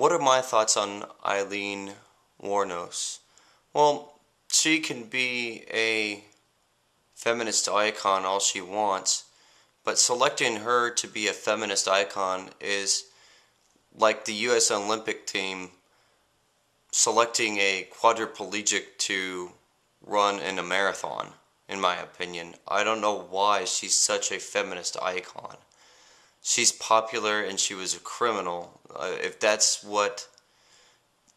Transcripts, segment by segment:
what are my thoughts on Aileen Wuornos? Well, she can be a feminist icon all she wants, but selecting her to be a feminist icon is like the U.S. Olympic team selecting a quadriplegic to run in a marathon, in my opinion. I don't know why she's such a feminist icon. She's popular and she was a criminal, if that's what,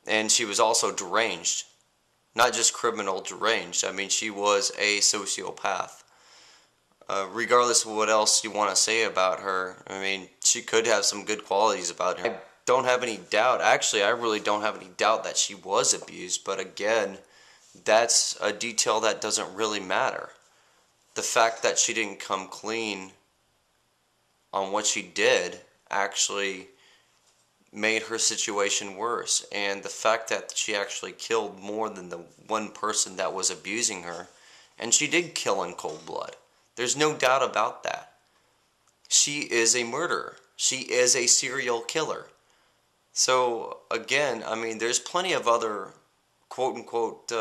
and she was also deranged. Not just criminal, deranged. I mean, she was a sociopath. Regardless of what else you want to say about her, I mean, she could have some good qualities about her. I don't have any doubt, actually, I really don't have any doubt that she was abused, but again, that's a detail that doesn't really matter. The fact that she didn't come clean on what she did actually made her situation worse, and the fact that she actually killed more than the one person that was abusing her, and she did kill in cold blood. There's no doubt about that. She is a murderer. She is a serial killer. So again, I mean, there's plenty of other quote-unquote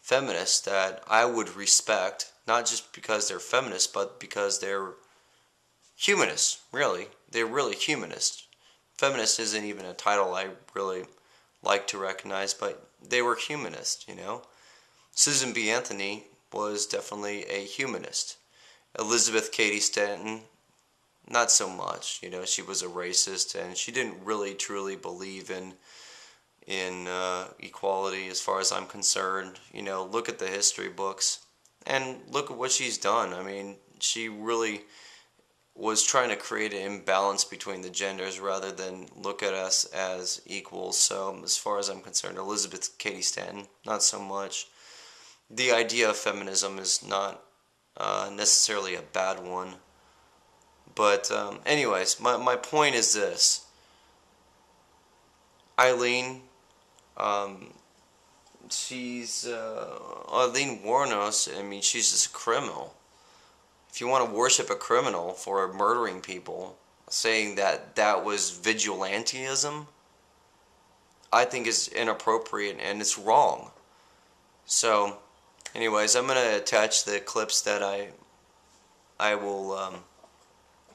feminists that I would respect, not just because they're feminists, but because they're humanists, really. They're really humanists. Feminist isn't even a title I really like to recognize, but they were humanists, you know. Susan B. Anthony was definitely a humanist. Elizabeth Cady Stanton, not so much. You know, she was a racist, and she didn't really truly believe in equality as far as I'm concerned. You know, look at the history books, and look at what she's done. I mean, she really was trying to create an imbalance between the genders rather than look at us as equals. So as far as I'm concerned, Elizabeth Cady Stanton, not so much. The idea of feminism is not necessarily a bad one. But anyways, my point is this. Aileen, she's Aileen Wuornos, I mean, she's just a criminal. If you want to worship a criminal for murdering people, saying that that was vigilantism, I think is inappropriate and it's wrong. So, anyways, I'm going to attach the clips that I will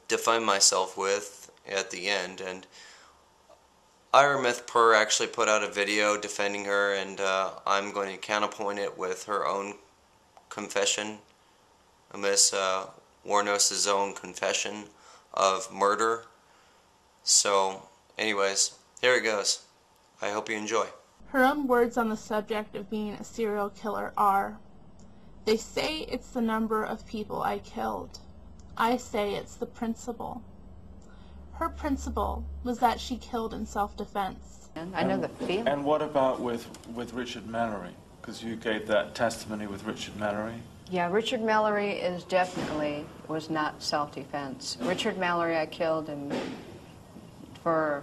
define myself with at the end. And Ira Myth Purr actually put out a video defending her, and I'm going to counterpoint it with her own confession. Miss Wuornos' own confession of murder. So, anyways, here it goes. I hope you enjoy. Her own words on the subject of being a serial killer are, "They say it's the number of people I killed. I say it's the principle." Her principle was that she killed in self-defense. I know the feeling. And what about with Richard Mallory? Because you gave that testimony with Richard Mallory. Yeah, Richard Mallory was not self-defense. Richard Mallory I killed, and I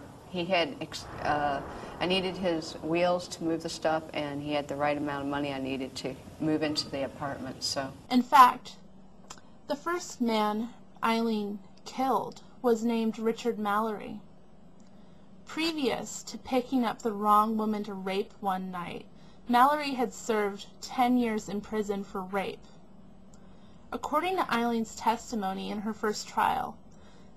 needed his wheels to move the stuff, and he had the right amount of money I needed to move into the apartment, so. In fact, the first man Aileen killed was named Richard Mallory. Previous to picking up the wrong woman to rape one night, Mallory had served 10 years in prison for rape. According to Aileen's testimony in her first trial,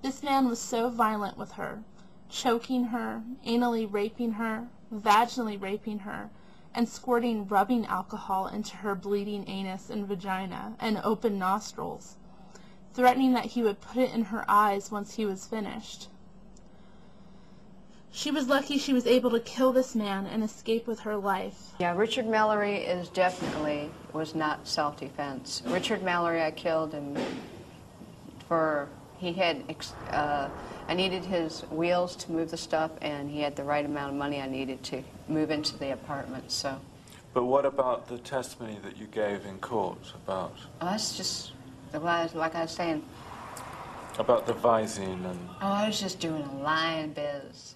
this man was so violent with her, choking her, anally raping her, vaginally raping her, and squirting rubbing alcohol into her bleeding anus and vagina and open nostrils, threatening that he would put it in her eyes once he was finished. She was lucky she was able to kill this man and escape with her life. Yeah, Richard Mallory was not self-defense. Richard Mallory I killed, and I needed his wheels to move the stuff, and he had the right amount of money I needed to move into the apartment, so. But what about the testimony that you gave in court about? Oh, that's just, like I was saying. About the Visine and... Oh, I was just doing a lying biz.